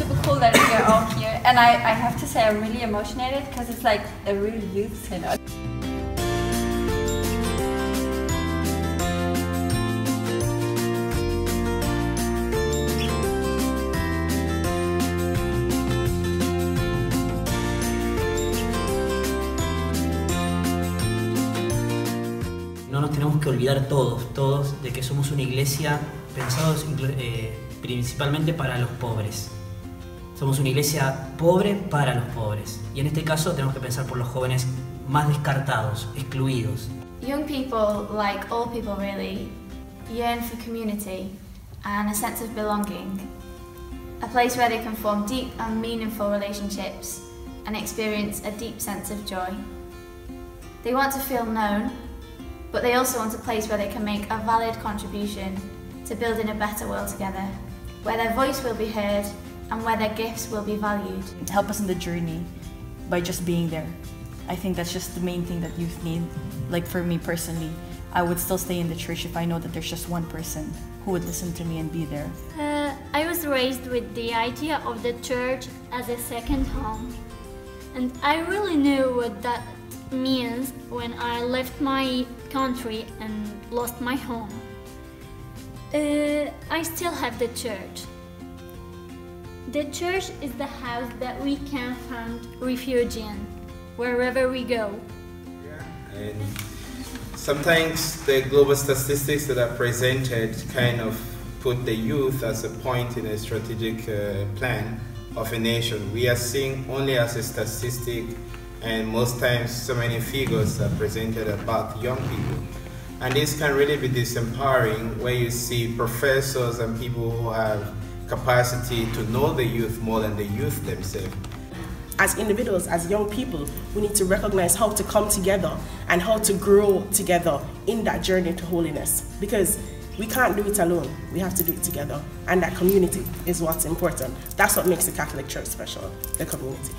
super cool that we are all here, and I have to say I'm really emotional because it's like a real youth synod. No nos tenemos que olvidar todos, de que somos una iglesia pensados principalmente para los pobres. Somos una iglesia pobre para los pobres. Y en este caso tenemos que pensar por los jóvenes más descartados, excluidos. Young people, like all people really, yearn for community and a sense of belonging. A place where they can form deep and meaningful relationships and experience a deep sense of joy. They want to feel known, but they also want a place where they can make a valid contribution to building a better world together, where their voice will be heard and where their gifts will be valued. Help us in the journey by just being there. I think that's just the main thing that youth need. Like for me personally, I would still stay in the church if I know that there's just one person who would listen to me and be there. I was raised with the idea of the church as a second home, and I really knew what that means when I left my country and lost my home. I still have the church. The church is the house that we can find refuge in, wherever we go. Yeah. And sometimes the global statistics that are presented kind of put the youth as a point in a strategic plan of a nation. We are seen only as a statistic, and most times so many figures are presented about young people. And this can really be disempowering, where you see professors and people who have capacity to know the youth more than the youth themselves. As individuals, as young people, we need to recognize how to come together and how to grow together in that journey to holiness. Because we can't do it alone, we have to do it together. And that community is what's important. That's what makes the Catholic Church special, the community.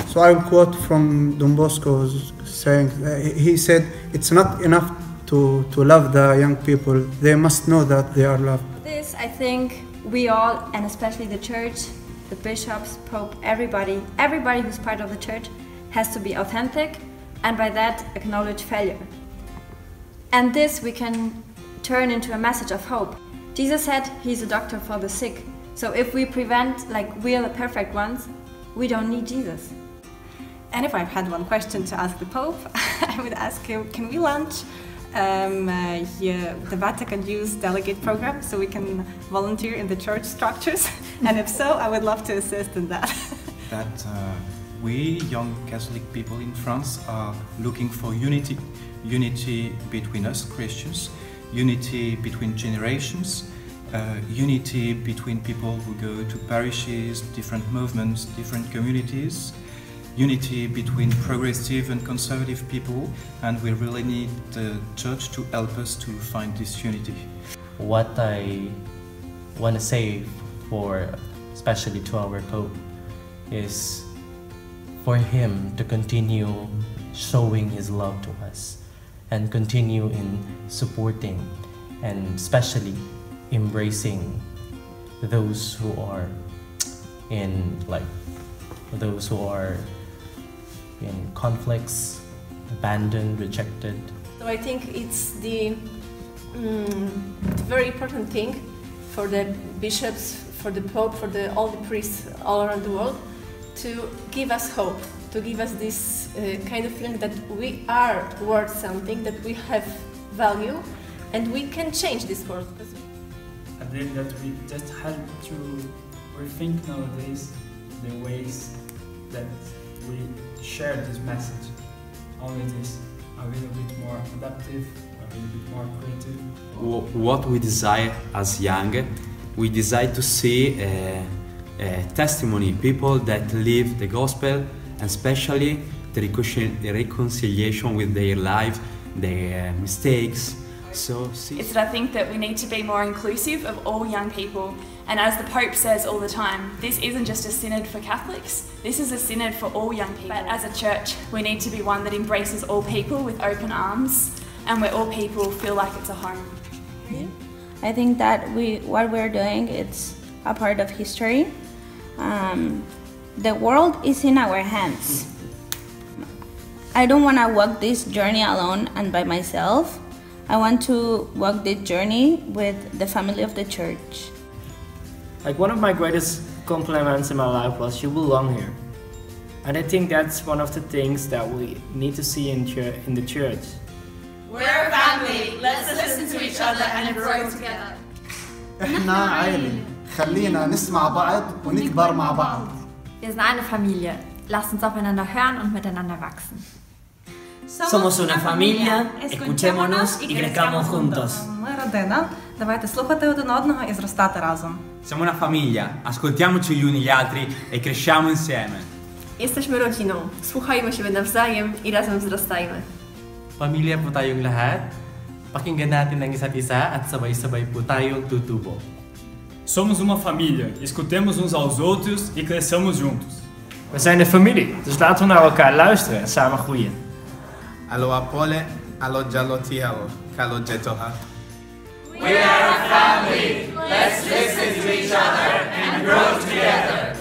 So I will quote from Don Bosco saying, he said, it's not enough to love the young people, they must know that they are loved. This, I think, we all, and especially the church, the bishops, Pope, everybody who's part of the church has to be authentic, and by that acknowledge failure. And this we can turn into a message of hope. Jesus said he's a doctor for the sick, so if we prevent, like we are the perfect ones, we don't need Jesus. And if I had one question to ask the Pope, I would ask him, can we launch the Vatican Youth Delegate Program so we can volunteer in the church structures? And if so, I would love to assist in that. That we, young Catholic people in France, are looking for unity. Unity between us Christians, unity between generations, unity between people who go to parishes, different movements, different communities, unity between progressive and conservative people, and we really need the Church to help us to find this unity. What I want to say for, especially to our Pope, is for him to continue showing his love to us and continue in supporting and especially embracing those who are in conflicts, abandoned, rejected. So I think it's the very important thing for the bishops, for the Pope, for all the priests all around the world to give us hope, to give us this kind of feeling that we are worth something, that we have value, and we can change this world. I believe that we just have to rethink nowadays the ways that we share this message. Only this, a little bit more adaptive, a little bit more creative. What we desire as young, we desire to see testimony, people that live the gospel, and especially the reconciliation with their life, their mistakes. It's that I think that we need to be more inclusive of all young people, and as the Pope says all the time, this isn't just a synod for Catholics, this is a synod for all young people. But as a church, we need to be one that embraces all people with open arms, and where all people feel like it's a home. I think that what we're doing, it's a part of history, The world is in our hands. I don't want to walk this journey alone and by myself. I want to walk this journey with the family of the church. Like, one of my greatest compliments in my life was, you belong here. And I think that's one of the things that we need to see in the church. We're a family. Let's listen to each other and grow together. إحنا عائلة. خلينا نسمع بعض ونكبر مع بعض. Wir sind eine Familie. Lasst uns aufeinander hören und miteinander wachsen. Somos una familia, escuchémonos y crezcamos juntos. Ми родина. Давайте слухати один одного і зростати разом. Siamo una famiglia, ascoltiamoci gli uni gli altri e cresciamo insieme. Jesteśmy rodziną. Słuchajmy siebie nawzajem i razem wzrastajmy. Pamilya po tayong lahat. Pakinggan natin ang isa't isa at sabay-sabay po tayong tutubo. Somos uma família, escutemos uns aos outros e cresçamos juntos. We zijn een familie, dus laten we naar elkaar luisteren en samen groeien. Alo apole, alo jalotialo, kalo jetoha. We are a family. Let's listen to each other and grow together.